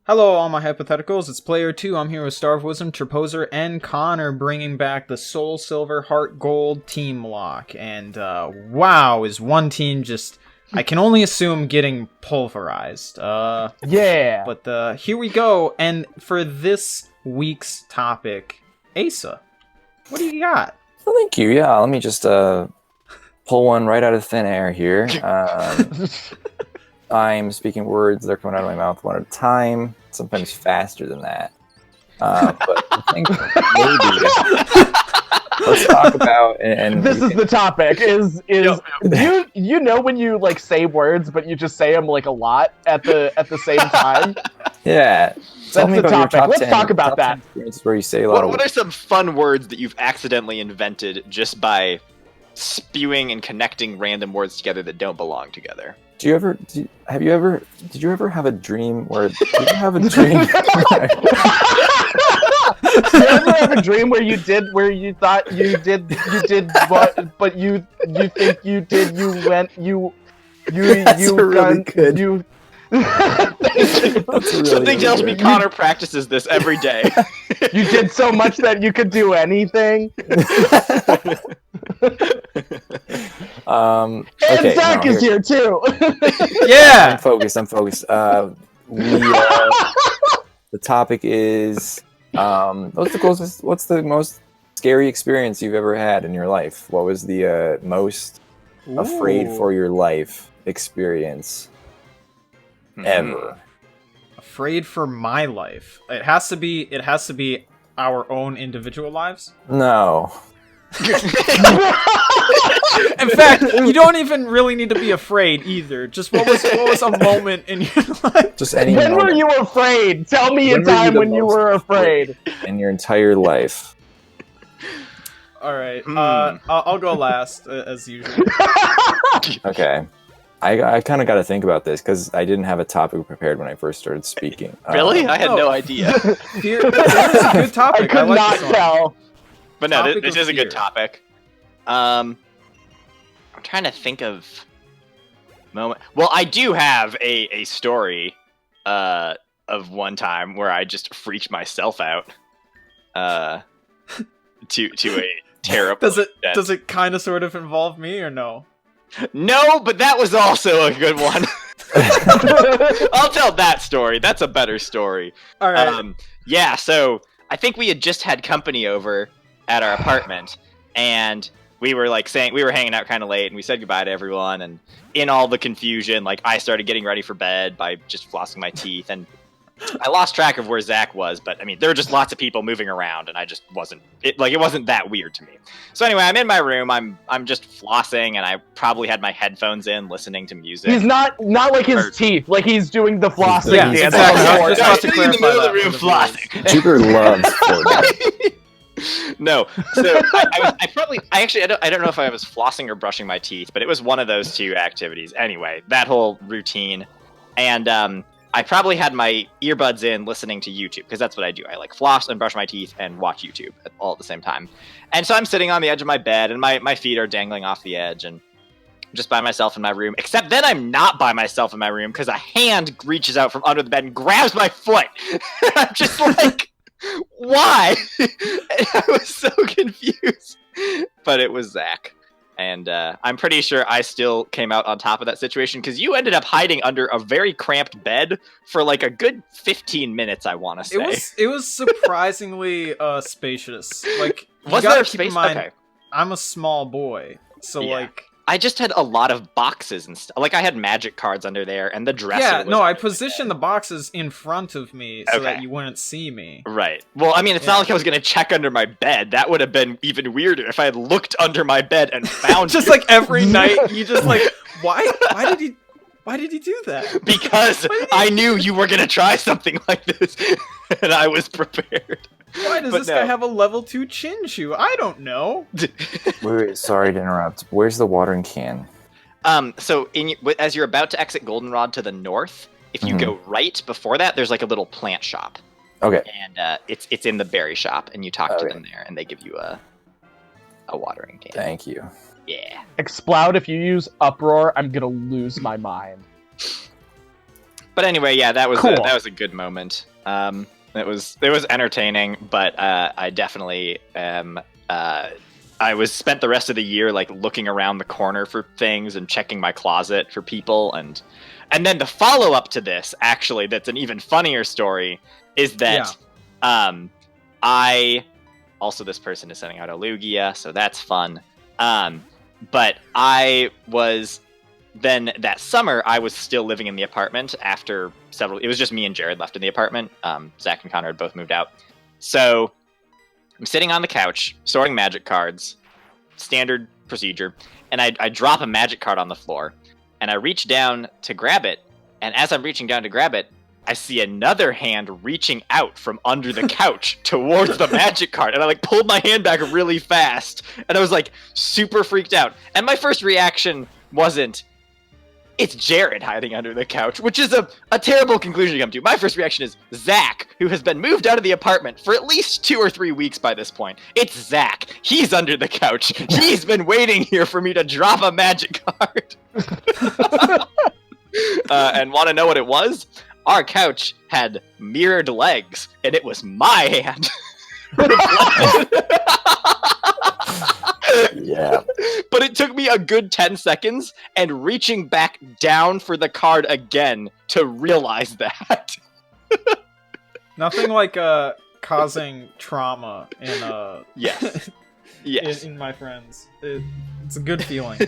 Hello, all my hypotheticals. It's PlayerTwo. I'm here with Star of Wisdom, Treposer, and Connor, bringing back the Soul Silver, Heart Gold Teamlocke. And wow, is one team just, I can only assume, getting pulverized. Yeah. But here we go. And for this week's topic, Asa, what do you got? Well, thank you. Yeah, let me just pull one right out of thin air here. I'm speaking words that are coming out of my mouth one at a time, sometimes faster than that. But I think maybe let's talk about and this is the topic. Is you know when you like say words but you just say them like a lot at the same time? Yeah. That's the topic. Let's talk about that. Where you say a lot what are some fun words that you've accidentally invented just by spewing and connecting random words together that don't belong together? Did you ever have a dream where did you have a dream? Did you ever have a dream where you thought you did what, but you think you did, That's really good. Something tells me Connor practices this every day. You did so much that you could do anything. And okay, Zach is here too. Yeah! I'm focused. The topic is what's the most scary experience you've ever had in your life? What was the most afraid for your life experience ever? Afraid for my life. It has to be our own individual lives. No. In fact, you don't even really need to be afraid either. Just what was a moment in your life? Just any When moment were you afraid? Tell me a time when you were afraid. in your entire life. All right. I'll go last as usual. Okay. I kind of got to think about this because I didn't have a topic prepared when I first started speaking. Really? I had no idea. Fear is a good topic. I could like not this one. tell. But no, Topic this of is a good fear. topic. I'm trying to think of moment. Well, I do have a story of one time where I just freaked myself out to a terrible Does extent. it kind of sort of involve me or no? No, but that was also a good one. I'll tell that story. That's a better story. All right. Yeah, so I think we had just had company over at our apartment, and we were hanging out kind of late, and we said goodbye to everyone, and in all the confusion, like, I started getting ready for bed by just flossing my teeth, and I lost track of where Zach was, but I mean, there were just lots of people moving around, and I just it wasn't that weird to me. So anyway, I'm in my room, I'm just flossing, and I probably had my headphones in, listening to music. He's not like his teeth, like he's doing the flossing Yeah, dance. exactly. on the Just floor. I about was to sitting in the clarify middle of the that room for the flossing. Jupiter loves Fortnite. No, so I don't know if I was flossing or brushing my teeth, but it was one of those two activities. Anyway, that whole routine, and I probably had my earbuds in listening to YouTube, because that's what I do. I like floss and brush my teeth and watch YouTube all at the same time. And so I'm sitting on the edge of my bed, and my feet are dangling off the edge, and just by myself in my room. Except then I'm not by myself in my room, because a hand reaches out from under the bed and grabs my foot. I'm just like, why? And I was so confused. But it was Zach. And I'm pretty sure I still came out on top of that situation, because you ended up hiding under a very cramped bed for like a good 15 minutes, I want to say. It was surprisingly spacious. Like, you Was gotta there keep in space? mind, Okay. I'm a small boy, so Yeah. like. I just had a lot of boxes and stuff. Like, I had magic cards under there, and the dresser Yeah, was no, I under positioned the boxes in front of me so that Okay. you wouldn't see me. Right. Well, I mean, it's not like I was going to check under my bed. That would have been even weirder if I had looked under my bed and found Just you. like every night, you just like, why did he do that? Because I knew you were going to try something like this, and I was prepared. Why does But this no. guy have a level 2 chin shoe? I don't know. Wait, sorry to interrupt. Where's the watering can? So as you're about to exit Goldenrod to the north, if you go right before that, there's like a little plant shop. Okay. And it's in the berry shop, and you talk to Okay. them there, and they give you a watering can. Thank you. Yeah. Explode, if you use uproar, I'm gonna lose my mind. But anyway, yeah, that was Cool. that was a good moment. It was entertaining, but I definitely I spent the rest of the year like looking around the corner for things and checking my closet for people, and then the follow up to this, actually, that's an even funnier story, is that I also, this person is sending out a Lugia, so that's fun. But I was then that summer, I was still living in the apartment after several. It was just me and Jared left in the apartment. Zach and Connor had both moved out. So I'm sitting on the couch, sorting magic cards, standard procedure, and I drop a magic card on the floor, and I reach down to grab it, and as I'm reaching down to grab it, I see another hand reaching out from under the couch towards the magic card, and I like pulled my hand back really fast, and I was like super freaked out. And my first reaction wasn't, it's Jared hiding under the couch, which is a terrible conclusion to come to. My first reaction is Zach, who has been moved out of the apartment for at least 2 or 3 weeks by this point. It's Zach. He's under the couch. He's been waiting here for me to drop a magic card. And want to know what it was? Our couch had mirrored legs, and it was my hand. Yeah. But it took me a good 10 seconds and reaching back down for the card again to realize that. Nothing like causing trauma in Yes. Yes. in my friends. It's a good feeling.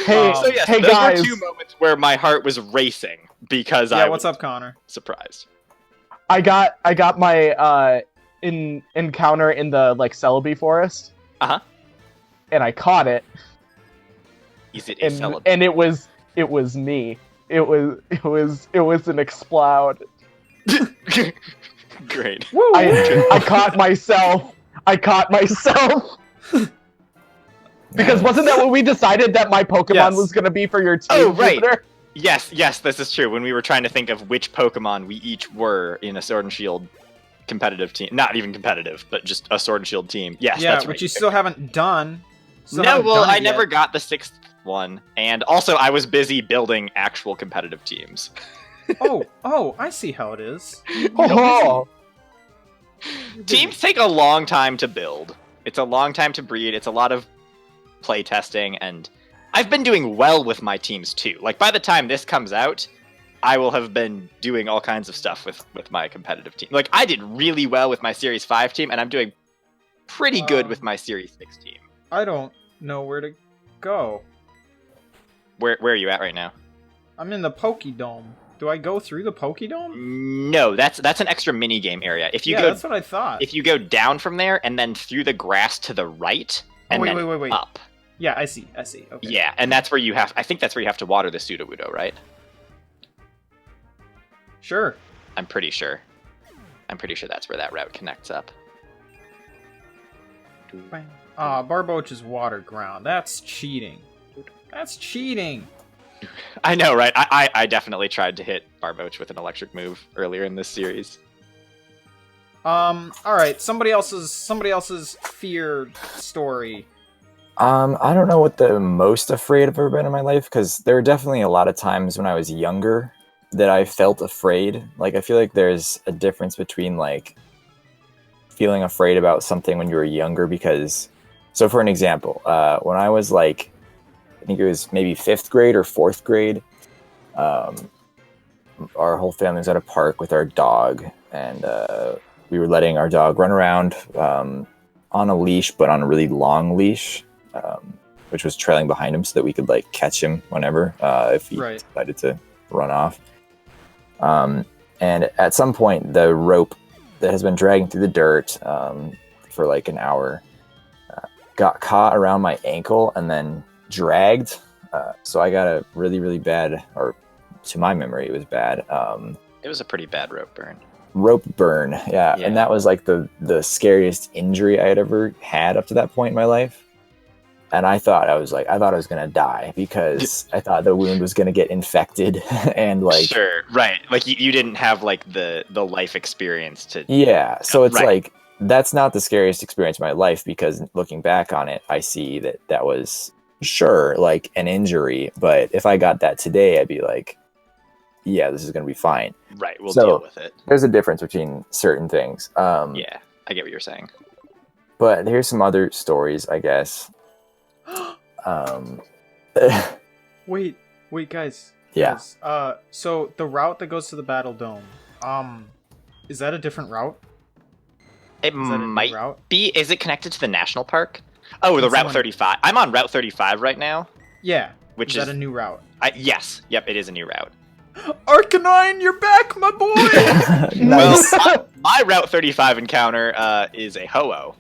Hey, So yes, hey those guys. were 2 moments where my heart was racing because I What's was up, Connor? surprised. I got my encounter in the like Celebi forest. Uh-huh. And I caught it. Is it a And celeb? and it was me. It was an Exploud. Great. I caught myself. Because wasn't that what we decided that my Pokemon Yes. was going to be for your team? Oh, right. Jupiter? Yes, this is true. When we were trying to think of which Pokemon we each were in a Sword and Shield competitive team. Not even competitive, but just a Sword and Shield team. Yes, Yeah, that's right. which you still haven't done. I never got the 6th one. And also, I was busy building actual competitive teams. Oh, I see how it is. Oh, Teams take a long time to build. It's a long time to breed. It's a lot of play testing, and I've been doing well with my teams too. Like by the time this comes out, I will have been doing all kinds of stuff with my competitive team. Like I did really well with my Series 5 team, and I'm doing pretty good with my Series 6 team. I don't know where to go. Where are you at right now? I'm in the Pokédome. Do I go through the Pokédome? No, that's an extra mini game area. If you go, that's what I thought. if you go down from there and then through the grass to the right and wait, then wait. up. Yeah, I see. Okay. Yeah, and that's where you have. I think that's where you have to water the Sudowoodo, right? Sure. I'm pretty sure that's where that route connects up. Barboach is water ground. That's cheating. I know, right? I definitely tried to hit Barboach with an electric move earlier in this series. All right. Somebody else's fear story. I don't know what the most afraid I've ever been in my life, because there were definitely a lot of times when I was younger that I felt afraid. Like, I feel like there's a difference between, like, feeling afraid about something when you were younger, because... So, for an example, when I was, like, I think it was maybe 5th grade or 4th grade, our whole family was at a park with our dog, and we were letting our dog run around on a leash, but on a really long leash, which was trailing behind him so that we could like catch him whenever if he decided to run off. And at some point, the rope that has been dragging through the dirt for like an hour got caught around my ankle and then dragged. So I got a really, really bad, or to my memory, it was bad. It was a pretty bad rope burn. Yeah. And that was like the scariest injury I had ever had up to that point in my life. And I thought I was gonna die because I thought the wound was gonna get infected and like. Sure, right. Like you didn't have like the life experience to. Yeah, so it's like that's not the scariest experience of my life, because looking back on it, I see that was sure like an injury, but if I got that today, I'd be like, yeah, this is going to be fine. Right, we'll So- deal with it. There's a difference between certain things. Yeah, I get what you're saying. But here's some other stories, I guess. Wait, guys. Yeah. Guys, so the route that goes to the Battle Dome, is that a different route? It Is that a new might route? be. Is it connected to the national park? Oh, the It's Route on- 35. I'm on Route 35 right now. Yeah. Which is is that a new route? Yes. Yep, it is a new route. Arcanine, you're back, my boy! Nice. Well, my Route 35 encounter is a Ho-Oh.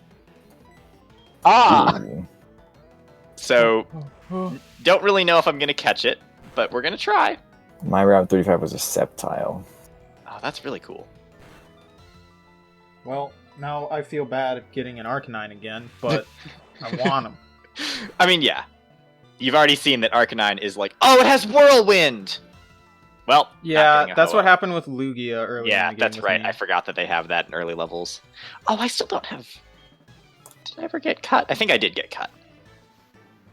Ah, So, don't really know if I'm going to catch it, but we're going to try. My Route 35 was a Sceptile. Oh, that's really cool. Well, now I feel bad at getting an Arcanine again, but I want him. I mean, yeah. You've already seen that Arcanine is like, oh, it has Whirlwind! Well, not Yeah, getting a that's what Ho-Oh. happened with Lugia earlier. Yeah, in the game that's with right. me. I forgot that they have that in early levels. Oh, I still don't have... Did I ever get cut? I think I did get cut.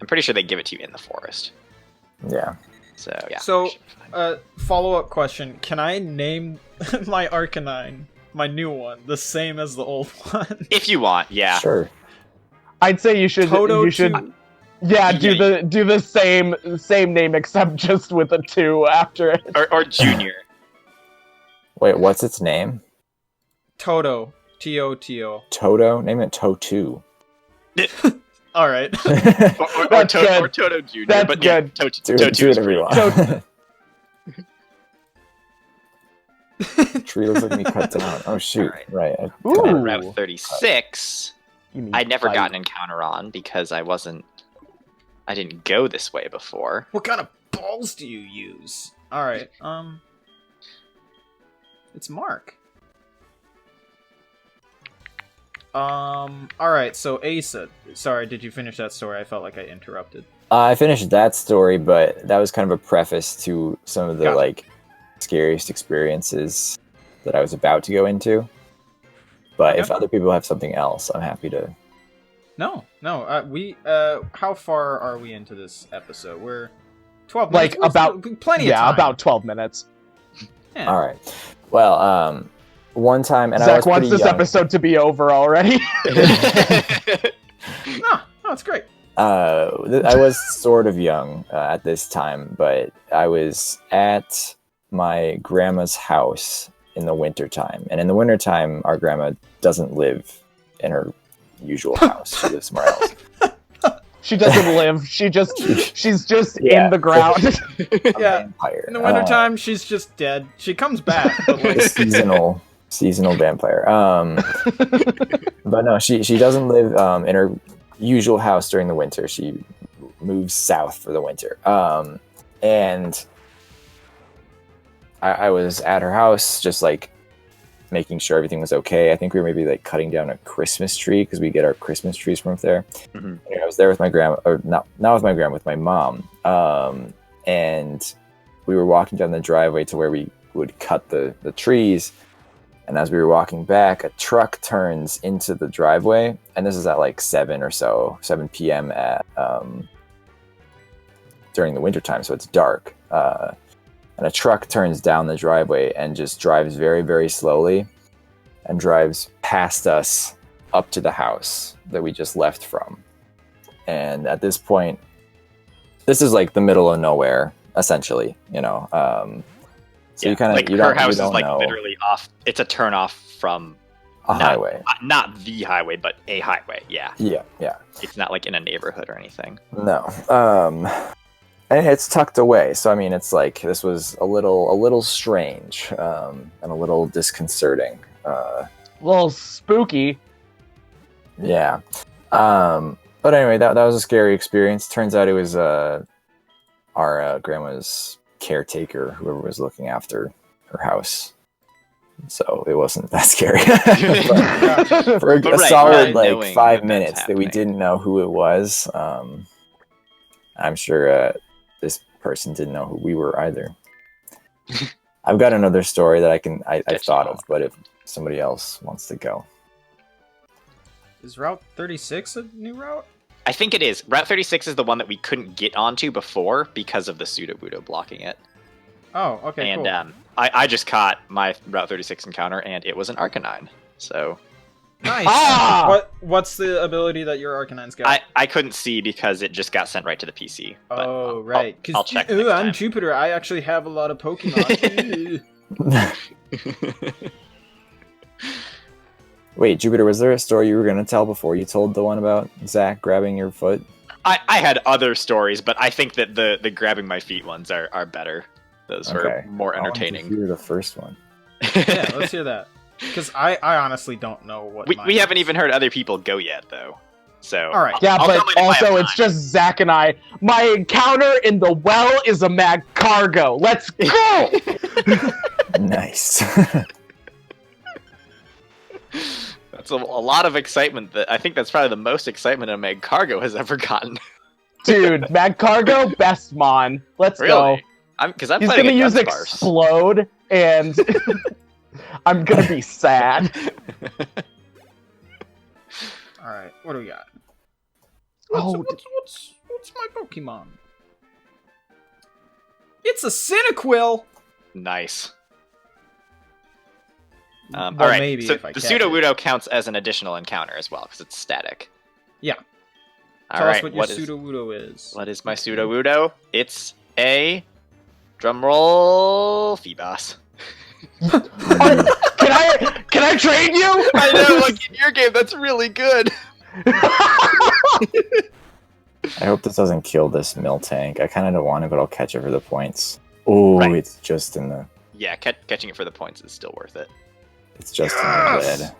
I'm pretty sure they give it to you in the forest. Yeah. So, yeah. So, follow-up question. Can I name my Arcanine, my new one, the same as the old one? If you want, yeah. Sure. I'd say you should. Toto you should. to- Yeah, do Yeah. the same name except just with a 2 after it. Or Junior. Wait, what's its name? Toto. T-O-T-O. Toto? Name it Toto. Alright. Or That's good. Or Toto Junior. That's but yeah, good. Do Toto it is whatever you pretty- want. Tree looks like me cut down. Oh shoot! Alright. Right. I Ooh. cut it. And Route 36, You mean I never fight. got an encounter on because I didn't go this way before. What kind of balls do you use? Alright, it's Mark. Alright, so Asa. Sorry, did you finish that story? I felt like I interrupted. I finished that story, but that was kind of a preface to some of the Gotcha. like scariest experiences that I was about to go into. But Okay. if other people have something else, I'm happy to. No. How far are we into this episode? We're 12 Like, minutes. We're about- still- plenty of Yeah, time. about 12 minutes. Yeah. All right. Well, one time, and I Zach was wants pretty this young. episode to be over already. No, it's great. I was sort of young at this time, but I was at my grandma's house in the wintertime. And in the wintertime, our grandma doesn't live in her usual house. She lives somewhere else. She doesn't live. She's just Yeah. in the ground. Yeah. Vampire. In the wintertime, she's just dead. She comes back, but A like, seasonal vampire. But no, she doesn't live in her usual house during the winter. She moves south for the winter. And I was at her house, just like making sure everything was okay. I think we were maybe like cutting down a Christmas tree because we get our Christmas trees from up there. Mhm. And I was there with my grandma, or not with my grandma, with my mom. And we were walking down the driveway to where we would cut the trees. And as we were walking back, a truck turns into the driveway. And this is at like 7 p.m. at during the wintertime, so it's dark. And a truck turns down the driveway and just drives very, very slowly and drives past us up to the house that we just left from. And at this point, this is like the middle of nowhere, essentially, you know. So Yeah, you kind of like you her don't, house you don't is like know literally off. It's a turn off from a highway. not the highway, but a highway. Yeah, Yeah, yeah. it's not like in a neighborhood or anything. No. And it's tucked away, so I mean, it's like this was a little strange, and a little disconcerting. A little spooky. Yeah. But anyway, that was a scary experience. Turns out it was our grandma's caretaker, whoever was looking after her house. So it wasn't that scary. But for But a right, solid not like knowing 5 that that's minutes that we happening. didn't know who it was. I'm sure this person didn't know who we were either. I've got another story that I thought of, but if somebody else wants to go. is Route 36 a new route? I think it is. Route 36 is the one that we couldn't get onto before because of the Pseudo-Budo blocking it. Oh, okay, and cool. I just caught my Route 36 encounter, and it was an Arcanine. So Nice. Ah! What's the ability that your Arcanine's got? I couldn't see because it just got sent right to the PC. But Oh, right. I'll check. Ooh, next I'm time. Jupiter. I actually have a lot of Pokemon. Wait, Jupiter, was there a story you were going to tell before you told the one about Zach grabbing your foot? I had other stories, but I think that the grabbing my feet ones are better. Those are more entertaining. You were the first one. Yeah, let's hear that. Because I honestly don't know what we haven't even heard other people go yet, though. So all right. Yeah, I'll but tell you if I have also it's time. just Zach and I. My encounter in the well is a mag cargo. Let's go! Nice. That's a lot of excitement. That I think that's probably the most excitement a Meg Cargo has ever gotten. Dude, mag cargo, best mon. Let's go. Really? Because I'm He's playing gonna use against Sparse. explode, and I'm gonna be sad. All right, what do we got? Oh, What's my Pokemon? It's a Cyndaquil! Nice. Well, all right. maybe so if I the catch it. Sudowoodo counts as an additional encounter as well because it's static. Yeah. All Tell right. us what your Sudowoodo is. What is my Sudowoodo? It's a drumroll Feebas. can I trade you? I know, like in your game, that's really good. I hope this doesn't kill this Miltank. I kind of don't want it, but I'll catch it for the points. Oh, Right. It's just in the... Yeah, catching it for the points is still worth it. It's just Yes! in the red.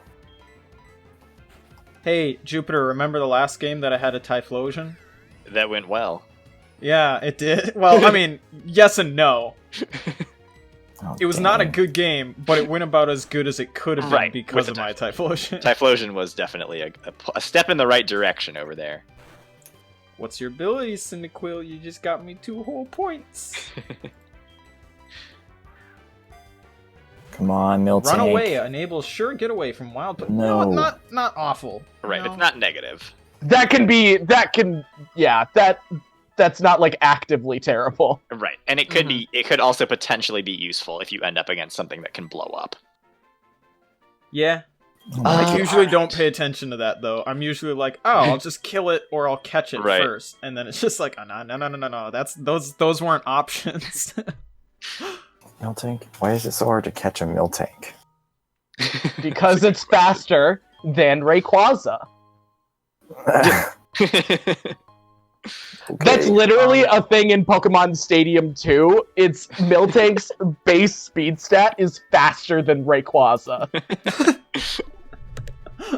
Hey, Jupiter, remember the last game that I had a Typhlosion? That went well. Yeah, it did. Well, I mean, yes and no. Oh, It was not a dang. good game, but it went about as good as it could have been Right, because with of the my Typhlosion. Typhlosion was definitely a step in the right direction over there. What's your ability, Cyndaquil? You just got me 2 whole points. Come on, Miltank. Run away enables sure getaway from wild. No. Not awful. Right, No. it's not negative. That's not like actively terrible. Right, and it could be. It could also potentially be useful if you end up against something that can blow up. Yeah. Oh my I God. usually don't pay attention to that though. I'm usually like, oh, I'll just kill it or I'll catch it Right. first, and then it's just like, oh, no. That's those weren't options. Miltank? Why is it so hard to catch a Miltank? Because it's faster than Rayquaza. That's literally a thing in Pokemon Stadium 2. It's Miltank's base speed stat is faster than Rayquaza.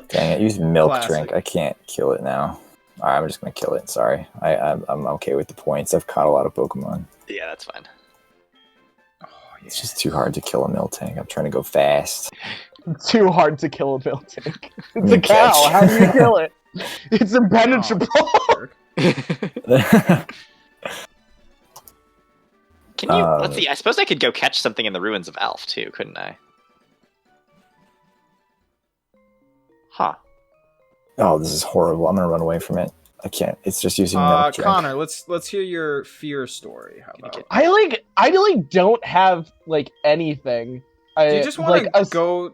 Dang it, use Milk Classic. Drink. I can't kill it now. Alright, I'm just gonna kill it. Sorry. I'm okay with the points. I've caught a lot of Pokemon. Yeah, that's fine. Oh, yeah. It's just too hard to kill a Miltank. I'm trying to go fast. Too hard to kill a Miltank. It's You a cow. catch. How do you kill it? It's impenetrable. Jerk. Can you? Let's see. I suppose I could go catch something in the ruins of Alph too, couldn't I? Huh. Oh, this is horrible. I'm gonna run away from it. I can't. It's just using Milk Drink. Connor, let's hear your fear story. How about? I like don't have like anything. Do you just want to like go?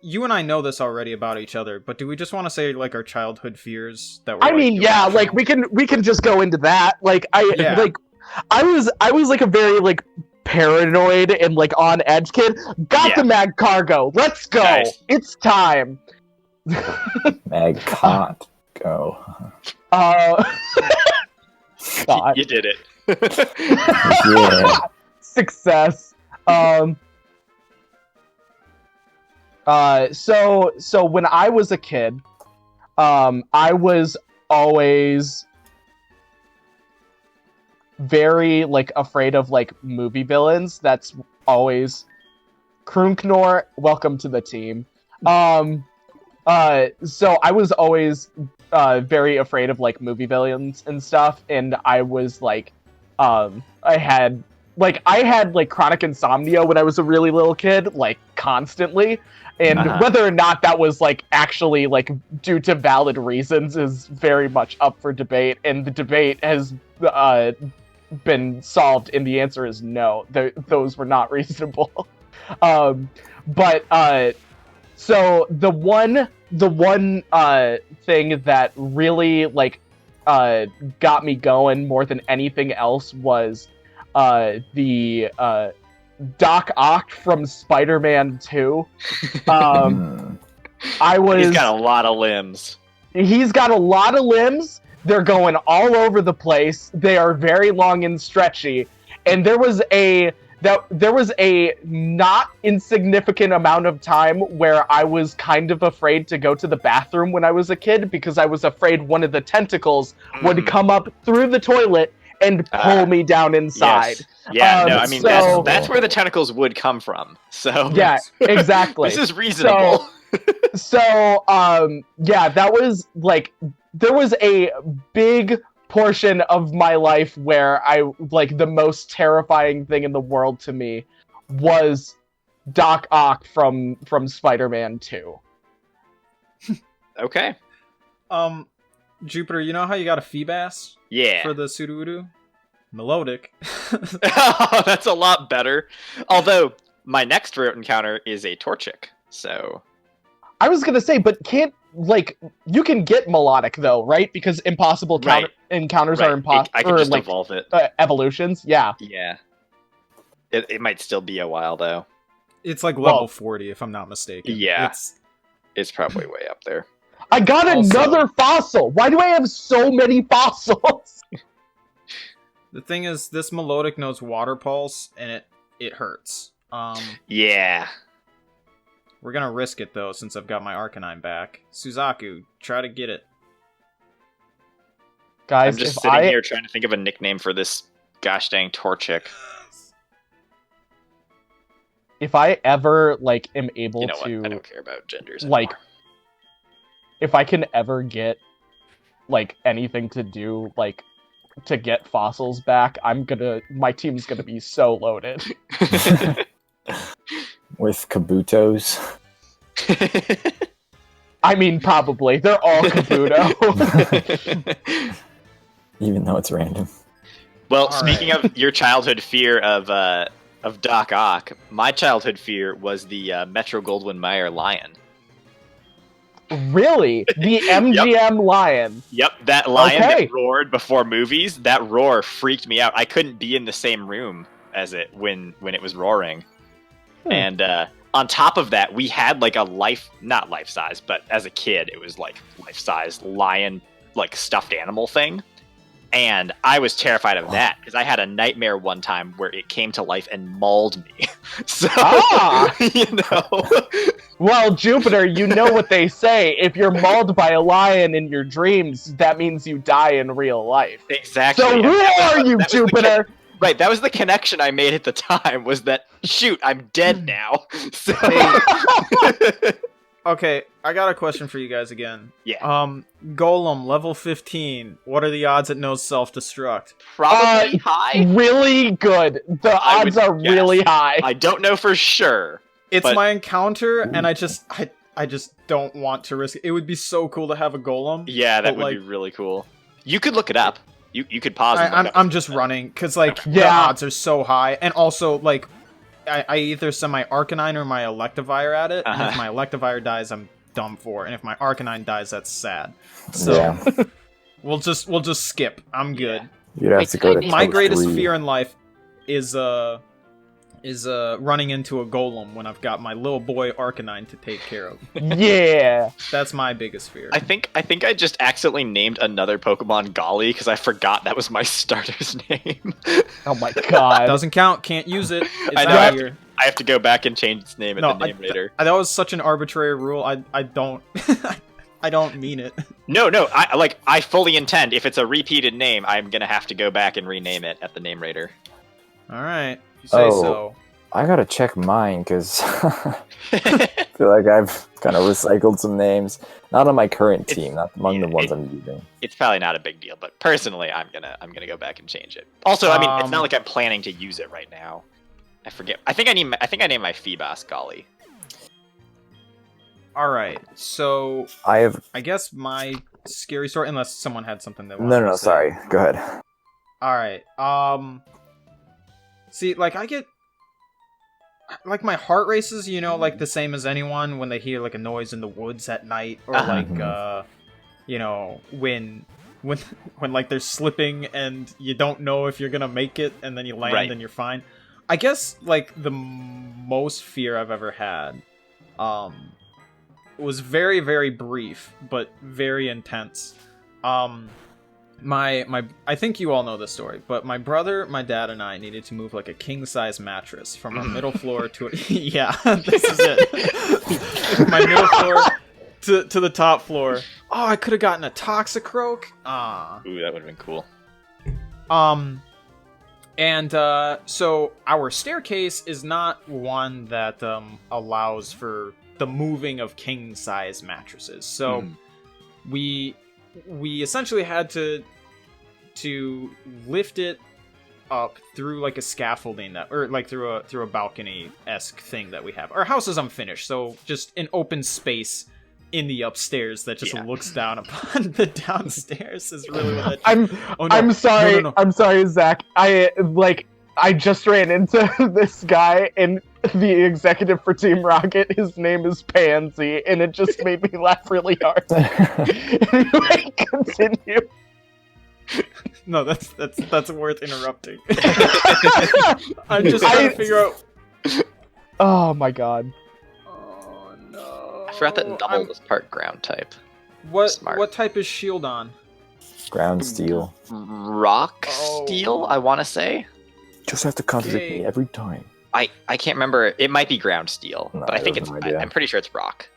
You and I know this already about each other, but do we just want to say like our childhood fears that were? I like, mean, yeah, like irrational? we can just go into that. Like Yeah. I was like a very like paranoid and like on edge kid. Got Yeah. the mag cargo. Let's go. Nice. It's time. Mag can't go. God. You did it. Yeah. Success. So when I was a kid, I was always very like afraid of like movie villains. That's always Krunknor, welcome to the team. So I was always very afraid of like movie villains and stuff, and I was like I had like chronic insomnia when I was a really little kid, like constantly. And whether or not that was like actually like due to valid reasons is very much up for debate. And the debate has been solved, and the answer is no. Those were not reasonable. So the one thing that really like got me going more than anything else was the Doc Ock from Spider-Man 2. He's got a lot of limbs. He's got a lot of limbs. They're going all over the place. They are very long and stretchy. And there was a not insignificant amount of time where I was kind of afraid to go to the bathroom when I was a kid because I was afraid one of the tentacles would come up through the toilet and pull me down inside. Yes. Yeah, no, I mean that's where the tentacles would come from. So yeah, exactly. This is reasonable. Yeah, that was like there was a big portion of my life where the most terrifying thing in the world to me was Doc Ock from Spider-Man 2. Okay. Jupiter, you know how you got a Feebas? Yeah. For the Sudowoodo? Melodic. Oh, that's a lot better. Although, my next route encounter is a Torchic, so... I was gonna say, but you can get melodic though, right? Because impossible encounters are impossible. I can just evolve it. Evolutions, yeah. Yeah. It might still be a while though. It's like level 40, if I'm not mistaken. Yeah. It's probably way up there. I got another fossil! Why do I have so many fossils? The thing is, this melodic knows Water Pulse, and it hurts. Yeah. We're gonna risk it, though, since I've got my Arcanine back. Suzaku, try to get it. Guys, I'm just sitting here trying to think of a nickname for this gosh dang Torchic. If I ever, am able you know to... What? I don't care about genders anymore. If I can ever get, anything to do, to get fossils back, my team's gonna be so loaded. With Kabutos. I mean, probably. They're all Kabuto. Even though it's random. Well, speaking of your childhood fear of Doc Ock, my childhood fear was the Metro Goldwyn Mayer lion. Really? The MGM lion? Yep, that lion that roared before movies, that roar freaked me out. I couldn't be in the same room as it when it was roaring. And on top of that, we had not life-size, but as a kid, it was life-size lion, stuffed animal thing. And I was terrified of that because I had a nightmare one time where it came to life and mauled me. So, Well, Jupiter, you know what they say. If you're mauled by a lion in your dreams, that means you die in real life. Exactly. So who are you, Jupiter? Right, that was the connection I made at the time, was that, shoot, I'm dead now. So... Okay, I got a question for you guys again. Yeah. Golem, level 15. What are the odds it knows self-destruct? Probably high? Really good. The odds are really high. I don't know for sure. It's my encounter, and I just don't want to risk it. It would be so cool to have a golem. Yeah, that would be really cool. You could look it up. You could pause. I'm just running because the odds are so high, and also I either send my Arcanine or my Electivire at it, and if my Electivire dies, I'm done for, and if my Arcanine dies, that's sad. So we'll just skip. I'm good. You'd have to go to my greatest fear in life is running into a golem when I've got my little boy Arcanine to take care of. Yeah, that's my biggest fear. I think I just accidentally named another Pokemon Golly because I forgot that was my starter's name. Oh my god! Doesn't count. Can't use it. It's I have to go back and change its name at the name rater. That was such an arbitrary rule. I don't. I don't mean it. No. I fully intend. If it's a repeated name, I'm gonna have to go back and rename it at the name rater. All right. You say so. I gotta check mine because I feel like I've kind of recycled some names. Not on my current team, not among the ones I'm using. It's probably not a big deal, but personally, I'm gonna go back and change it. Also, I mean, it's not like I'm planning to use it right now. I forget. I think I named my Feebas Golly. All right. So I guess my scary story, unless someone had something that. No, sorry. Go ahead. All right. See, like I get, like my heart races, you know, like the same as anyone when they hear like a noise in the woods at night, or like, you know, when like they're slipping and you don't know if you're gonna make it, and then you land and you're fine. I guess like the most fear I've ever had, was very, very brief, but very intense. I think you all know this story, but my brother, my dad, and I needed to move like a king-size mattress from our middle floor to yeah, this is it. My middle floor to the top floor. Oh, I could have gotten a Toxicroak. Ooh, that would have been cool. And so our staircase is not one that allows for the moving of king-size mattresses. So we essentially had to lift it up through like a scaffolding or like through a balcony-esque thing that we have. Our house is unfinished, so just an open space in the upstairs that just looks down upon the downstairs is really what it... I'm sorry. No. I'm sorry, Zach. I just ran into this guy and the executive for Team Rocket. His name is Pansy, and it just made me laugh really hard. Anyway, continue. No, that's worth interrupting. I'm just trying to figure out. Oh my god. Oh no. I forgot that double was part ground type. What type is Shieldon? Ground steel. Rock steel, I want to say. Just have to contradict me every time. I can't remember. It might be ground steel, No, but I think it's. no idea. I'm pretty sure it's rock.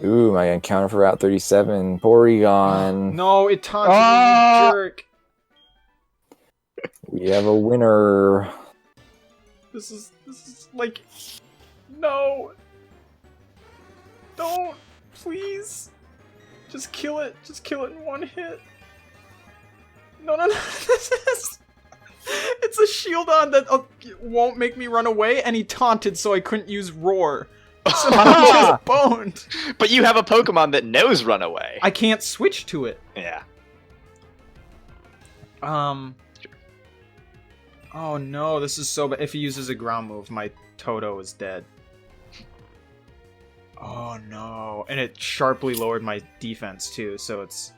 Ooh, my encounter for Route 37, Porygon. No, it taunted me, you jerk. We have a winner. This is like, no. Don't, please. Just kill it. Just kill it in one hit. No. It's a Shieldon that won't make me run away, and he taunted so I couldn't use Roar. So I'm just boned. But you have a Pokemon that knows Run Away. I can't switch to it. Yeah. Oh no, this is so bad. If he uses a ground move, my Toto is dead. Oh no. And it sharply lowered my defense too, so it's...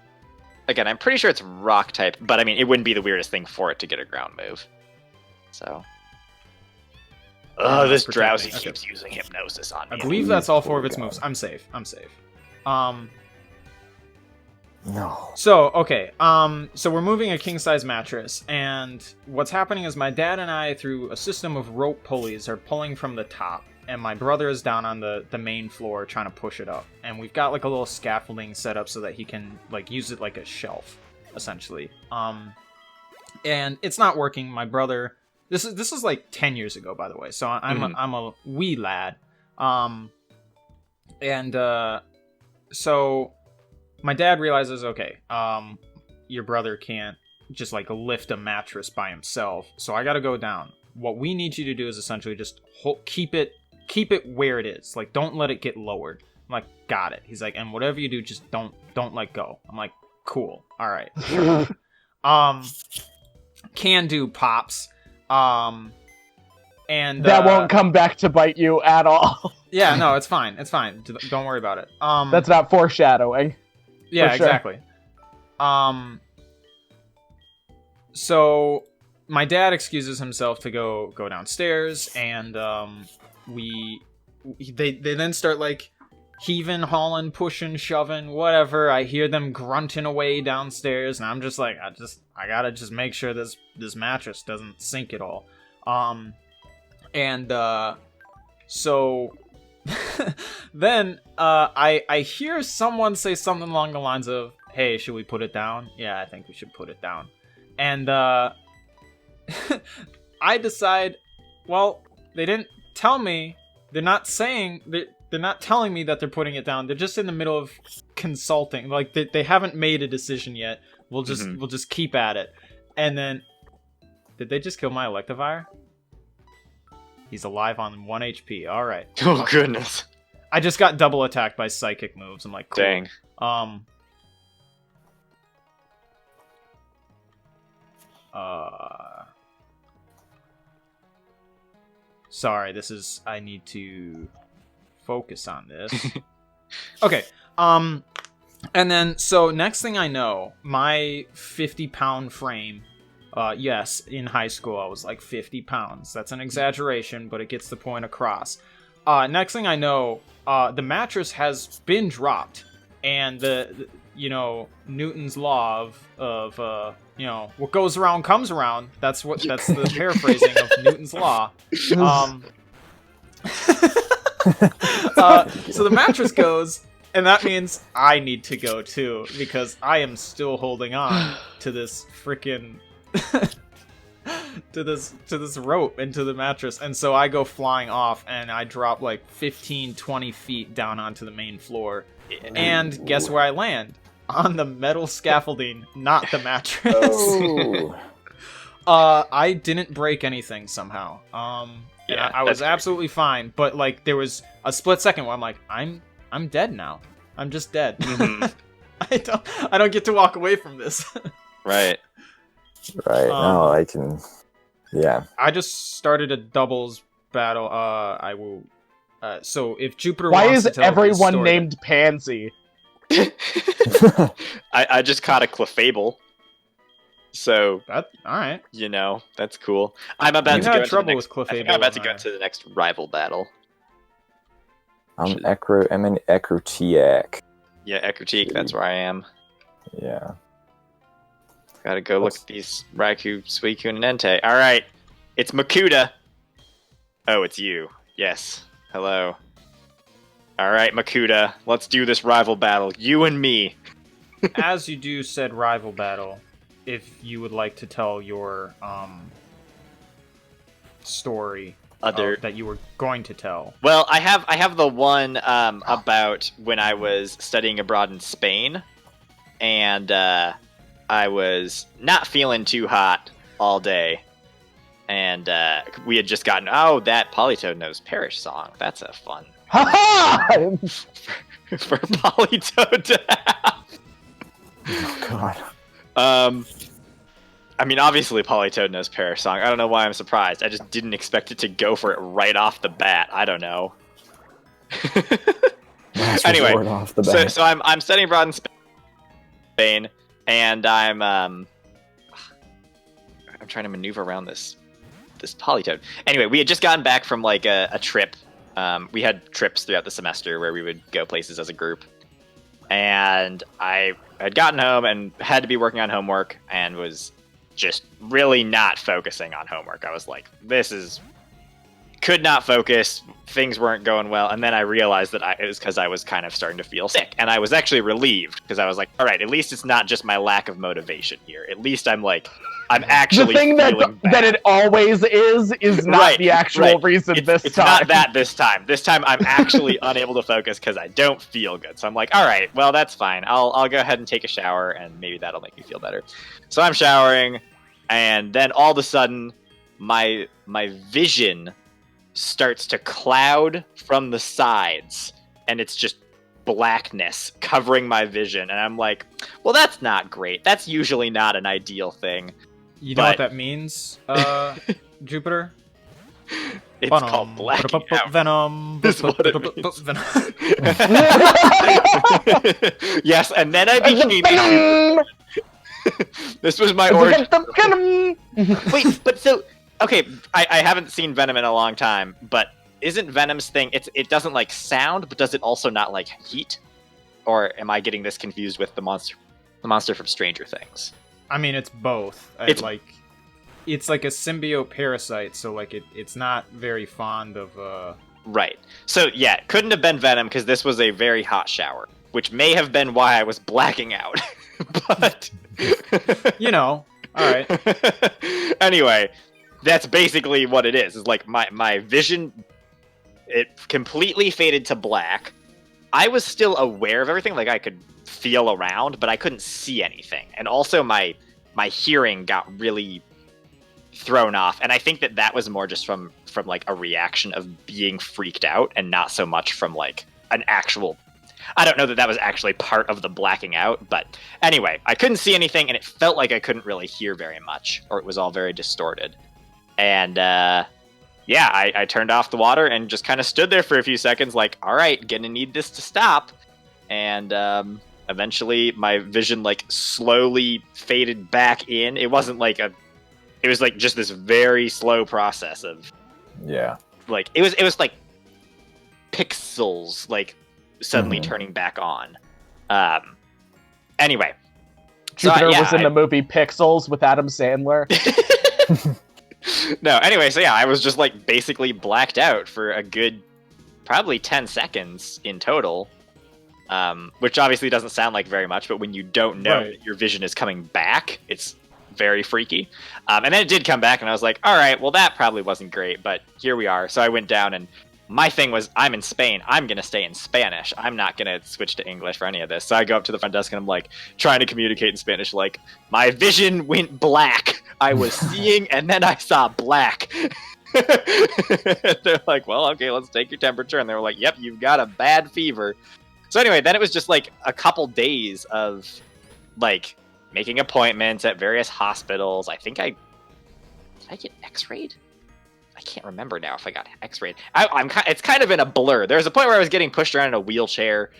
Again, I'm pretty sure it's rock type, but I mean, it wouldn't be the weirdest thing for it to get a ground move. So... Oh, this Drowsy keeps using Hypnosis on me. I believe that's all 4 of its moves. I'm safe. No. So, okay. So we're moving a king-size mattress, and what's happening is my dad and I, through a system of rope pulleys, are pulling from the top, and my brother is down on the main floor trying to push it up. And we've got, like, a little scaffolding set up so that he can, like, use it like a shelf, essentially. And it's not working. My brother... This is like 10 years ago, by the way. So I'm a wee lad, so my dad realizes, okay, your brother can't just like lift a mattress by himself, so I got to go down. What we need you to do is essentially just keep it where it is. Like, don't let it get lowered. I'm like, got it. He's like, and whatever you do, just don't let go. I'm like, cool. All right. Sure. Can do, pops. And that won't come back to bite you at all. Yeah, no, it's fine. It's fine. Don't worry about it. That's not foreshadowing. Yeah, sure. Exactly. So my dad excuses himself to go downstairs, and they then start like heaving, hauling, pushing, shoving, whatever. I hear them grunting away downstairs, and I'm just like, I gotta just make sure this mattress doesn't sink at all. So then I hear someone say something along the lines of, "Hey, should we put it down?" Yeah, I think we should put it down. And I decide, well, they didn't tell me. They're not telling me that they're putting it down. They're just in the middle of consulting. Like, they haven't made a decision yet. We'll just keep at it. And then, did they just kill my Electivire? He's alive on 1 HP. All right. Oh goodness. I just got double attacked by psychic moves. I'm like, cool. Dang. Sorry, I need to focus on this. Okay. And then, so next thing I know, my 50-pound frame, yes, in high school I was like 50 pounds. That's an exaggeration, but it gets the point across. Next thing I know, the mattress has been dropped, and the Newton's law of what goes around comes around. That's the paraphrasing of Newton's law. So the mattress goes, and that means I need to go too, because I am still holding on to this freaking to this rope and to the mattress, and so I go flying off, and I drop like 15-20 feet down onto the main floor, and guess where I land? On the metal scaffolding, not the mattress. Oh. I didn't break anything somehow. And I was absolutely fine, but like there was a split second where I'm like, I'm dead now. I'm just dead. Mhm. I don't get to walk away from this. Right. Right. No, I can. Yeah. I just started a doubles battle. I will. So if Jupiter Why wants is to tell his everyone story, named Pansy? I just caught a Clefable. So, that all right. That's cool. I'm about You to had go into trouble the next, with I think Clefable I'm about to in go my- into the next rival battle. I'm an Ecrotiac. Yeah, Ekrotique, that's where I am. Yeah. Gotta go look at these Raikou, Suicune, and Entei. Alright, it's Makuta. Oh, it's you. Yes. Hello. Alright, Makuta, let's do this rival battle. You and me. As you do said rival battle, if you would like to tell your story that you were going to tell. Well, I have the one about when I was studying abroad in Spain, and I was not feeling too hot all day, and we had just gotten that Polytoad knows Parish song. That's a fun for Polytoad to have. Oh God. I mean, obviously Polytoad knows Parish song. I don't know why I'm surprised. I just didn't expect it to go for it right off the bat. I don't know. Anyway, Off the bat. so I'm studying abroad in Spain, and I'm trying to maneuver around this Polytoad. Anyway, we had just gotten back from like a trip. We had trips throughout the semester where we would go places as a group, and I had gotten home and had to be working on homework and was just really not focusing on homework. I was like, could not focus. Things weren't going well. And then I realized that it was because I was kind of starting to feel sick. And I was actually relieved because I was like, all right, at least it's not just my lack of motivation here. At least I'm actually The thing feeling bad. that it always is not Right, the actual right. reason It's this time. not that this time. This time I'm actually unable to focus because I don't feel good. So I'm like, all right, well, that's fine. I'll go ahead and take a shower, and maybe that'll make me feel better. So I'm showering, and then all of a sudden, my vision starts to cloud from the sides, and it's just blackness covering my vision. And I'm like, well, that's not great. That's usually not an ideal thing. You know what that means, Jupiter? It's called blacking out. Venom. Is what it means. Venom. Yes, and then I became... This was my origin. Wait, but so... Okay, I haven't seen Venom in a long time, but isn't Venom's thing... It doesn't, like, sound, but does it also not, like, heat? Or am I getting this confused with the monster from Stranger Things? I mean, it's both. It's like a symbiote parasite, so like it's not very fond of. Right. So yeah, it couldn't have been Venom because this was a very hot shower, which may have been why I was blacking out. But all right. Anyway, that's basically what it is. Is like my vision, it completely faded to black. I was still aware of everything, like I could feel around, but I couldn't see anything. And also my hearing got really thrown off. And I think that was more just from like a reaction of being freaked out and not so much from like an actual I don't know that was actually part of the blacking out, but anyway, I couldn't see anything, and it felt like I couldn't really hear very much, or it was all very distorted. And yeah, I turned off the water and just kind of stood there for a few seconds, like, all right, gonna need this to stop. And eventually, my vision like slowly faded back in. It wasn't like it was like just this very slow process of like it was like pixels like suddenly turning back on. Anyway, Jupiter was in the movie Pixels with Adam Sandler. No, anyway, so yeah, I was just like basically blacked out for a good probably 10 seconds in total. Which obviously doesn't sound like very much, but when you don't know that your vision is coming back, it's very freaky. And then it did come back, and I was like, all right, well, that probably wasn't great, but here we are. So I went down, and my thing was, I'm in Spain. I'm going to stay in Spanish. I'm not going to switch to English for any of this. So I go up to the front desk, and I'm like, trying to communicate in Spanish, like, my vision went black. I was seeing, and then I saw black. They're like, well, okay, let's take your temperature. And they were like, yep, you've got a bad fever. So anyway, then it was just like a couple days of like making appointments at various hospitals. I think did I get X-rayed? I can't remember now if I got X-rayed. It's kind of in a blur. There was a point where I was getting pushed around in a wheelchair,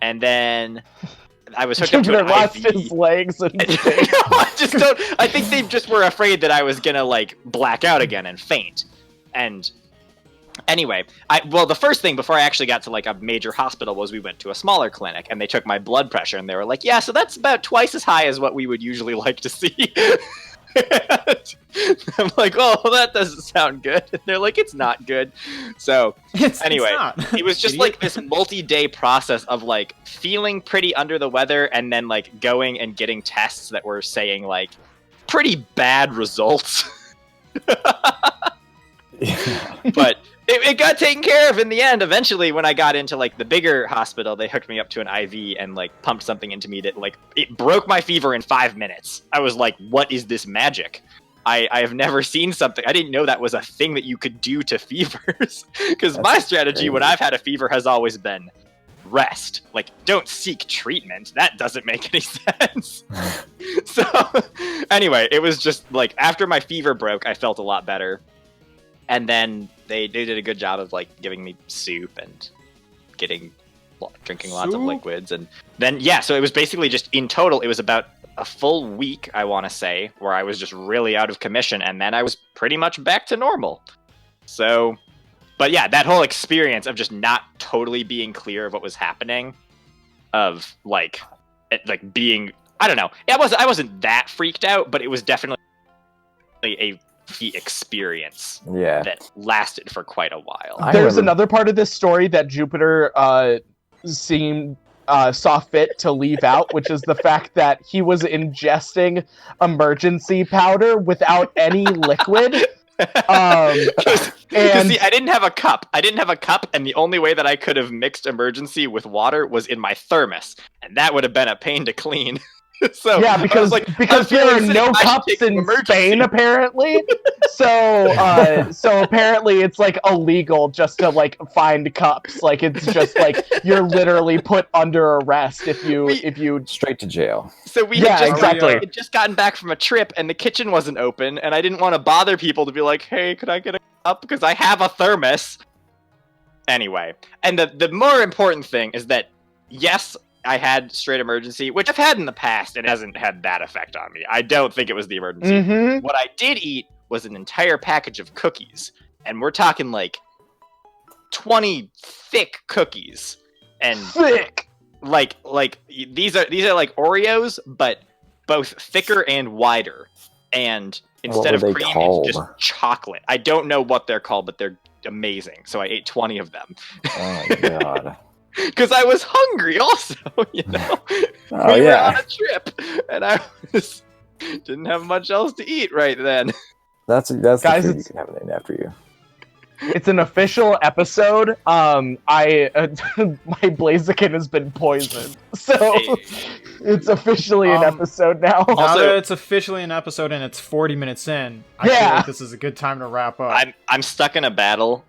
and then I was hooked up to an lost IV. his legs. And I think they just were afraid that I was gonna like black out again and faint. And anyway, the first thing before I actually got to like a major hospital was we went to a smaller clinic, and they took my blood pressure, and they were like, yeah, so that's about twice as high as what we would usually like to see. I'm like, oh, well, that doesn't sound good. And they're like, it's not good. So anyway, it was just like this multi-day process of like feeling pretty under the weather, and then like going and getting tests that were saying like pretty bad results. But it got taken care of in the end. Eventually, when I got into like the bigger hospital, they hooked me up to an IV and like pumped something into me that like it broke my fever in 5 minutes. I was like, what is this magic? I have never seen something. I didn't know that was a thing that you could do to fevers. Because my strategy when I've had a fever has always been rest. Like, don't seek treatment. That doesn't make any sense. So anyway, it was just like after my fever broke, I felt a lot better. And then they did a good job of like giving me soup and drinking lots of liquids. And then, yeah, so it was basically just in total, it was about a full week, I want to say, where I was just really out of commission. And then I was pretty much back to normal. So, but yeah, that whole experience of just not totally being clear of what was happening, of like being, I don't know. I wasn't that freaked out, but it was definitely the experience that lasted for quite a while. There's another part of this story that Jupiter saw fit to leave out, which is the fact that he was ingesting emergency powder without any liquid. And see, I didn't have a cup, and the only way that I could have mixed emergency with water was in my thermos, and that would have been a pain to clean. So yeah, because there are no cups in Spain apparently. So apparently it's like illegal just to like find cups. Like it's just like you're literally put under arrest if you straight to jail. So we had just gotten back from a trip, and the kitchen wasn't open, and I didn't want to bother people to be like, hey, could I get a cup, because I have a thermos. Anyway, and the more important thing is that yes, I had straight emergency, which I've had in the past, and hasn't had that effect on me. I don't think it was the emergency. Mm-hmm. What I did eat was an entire package of cookies, and we're talking like 20 thick cookies, and thick. Like these are like Oreos, but both thicker and wider. And instead of cream, it's just chocolate. I don't know what they're called, but they're amazing. So I ate 20 of them. Oh my god. Because I was hungry also, you know? Oh, we were on a trip, and I didn't have much else to eat right then. That's Guys, the food you can have named after you. It's an official episode. My Blaziken has been poisoned. So it's officially an episode now. Now that it's officially an episode and it's 40 minutes in, I feel like this is a good time to wrap up. I'm stuck in a battle.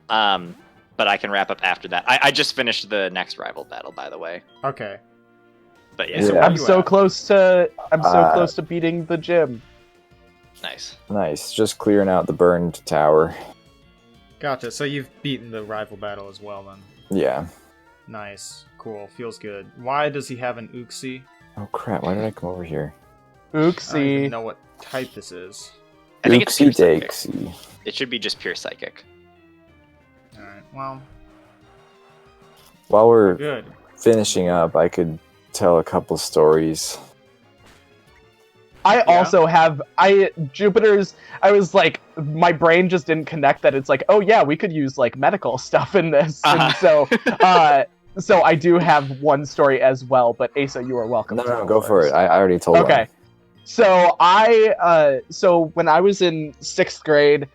But but I can wrap up after that. I just finished the next rival battle, by the way. Okay. But yeah, So Yeah. where I'm you so at? close to. I'm so close to beating the gym. nice. Nice. Just clearing out the burned tower. Gotcha. So you've beaten the rival battle as well, then. Yeah. Nice. Cool. Feels good. Why does he have an Uxie? Oh crap! Why did I come over here? I don't even Oopsie. know what type this is. I think it's pure Oopsie psychic. daisy. It should be just pure psychic. Alright, well, While we're good. finishing up, I could tell a couple stories. I also have Jupiter's. I was like, my brain just didn't connect that it's like, oh yeah, we could use like medical stuff in this, and so I do have one story as well. But Asa, you are welcome. No, to go for first. it. I already told Okay. So so when I was in 6th grade,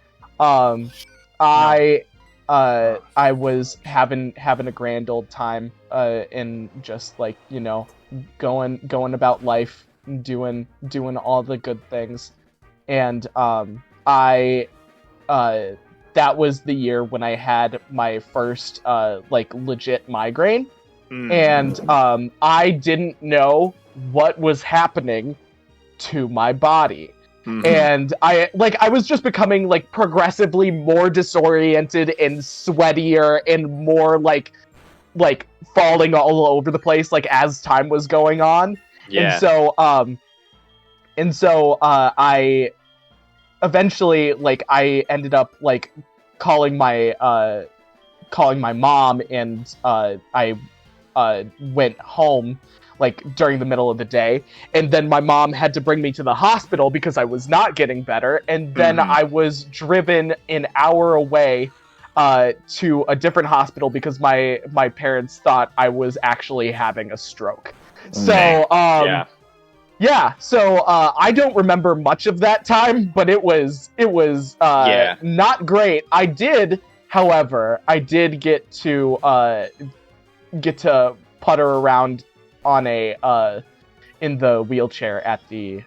I was having a grand old time, and just like, you know, going about life, doing all the good things, and that was the year when I had my first like legit migraine, and I didn't know what was happening to my body. And I was just becoming like progressively more disoriented and sweatier and more like falling all over the place like as time was going on. Yeah. And so I eventually like I ended up like calling my mom, and I went home like during the middle of the day, and then my mom had to bring me to the hospital because I was not getting better, and then I was driven an hour away to a different hospital because my parents thought I was actually having a stroke. So so I don't remember much of that time, but it was not great. I did, however, get to putter around on a in the wheelchair at the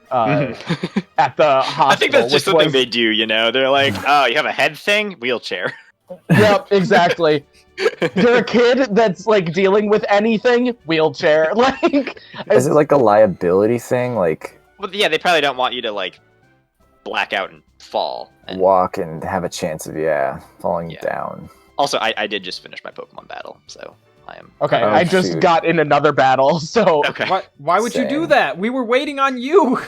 at the hospital. I think that's just which something was- they do, you know? They're like, oh, you have a head thing? Wheelchair. Yep, exactly. You're a kid that's like dealing with anything, wheelchair. Like, Is it like a liability thing? Like Well, yeah, they probably don't want you to, like, black out and fall. And walk and have a chance of falling Yeah. down. also, I did just finish my Pokemon battle, so I am... okay, Oh, I just shoot. got in another battle, so Okay. Why would you do Same. that? We were waiting on you!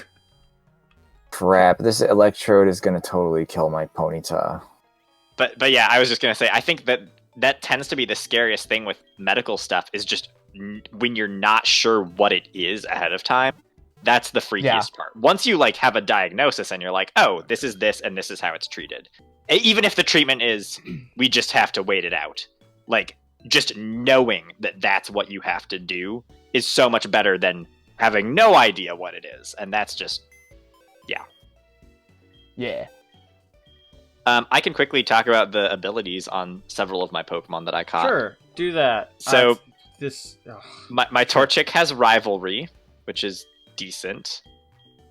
Crap! This electrode is gonna totally kill my Ponyta. But yeah, I was just gonna say, I think that tends to be the scariest thing with medical stuff, is just when you're not sure what it is ahead of time. That's the freakiest part. Once you like have a diagnosis and you're like, oh, this is this and this is how it's treated. Even if the treatment is, we just have to wait it out. Like, just knowing that that's what you have to do is so much better than having no idea what it is. And that's just, yeah. I can quickly talk about the abilities on several of my Pokemon that I caught. Sure, do that. So- Ugh. My Torchic has Rivalry, which is decent,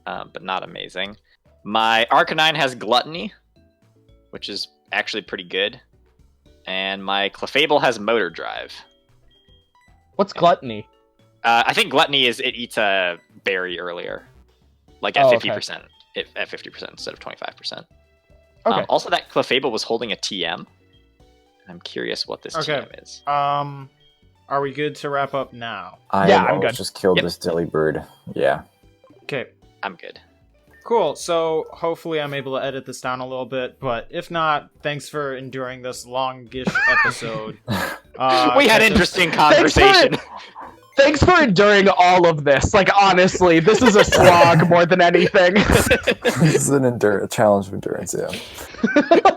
but not amazing. My Arcanine has Gluttony, which is actually pretty good. And my Clefable has Motor Drive. What's gluttony? I think Gluttony is it eats a berry earlier, like at Oh, 50%, at 50% instead of 25%. Okay. Also, that Clefable was holding a TM. I'm curious what this Okay. TM is. Are we good to wrap up now? Yeah, I'm almost good. just killed Yep. this Delibird. Yeah. Okay, I'm good. cool. So hopefully I'm able to edit this down a little bit, but if not, thanks for enduring this longish episode. We catch had us- interesting conversation. Thanks for enduring all of this. Like, honestly, this is a slog more than anything. This is a challenge of endurance, yeah.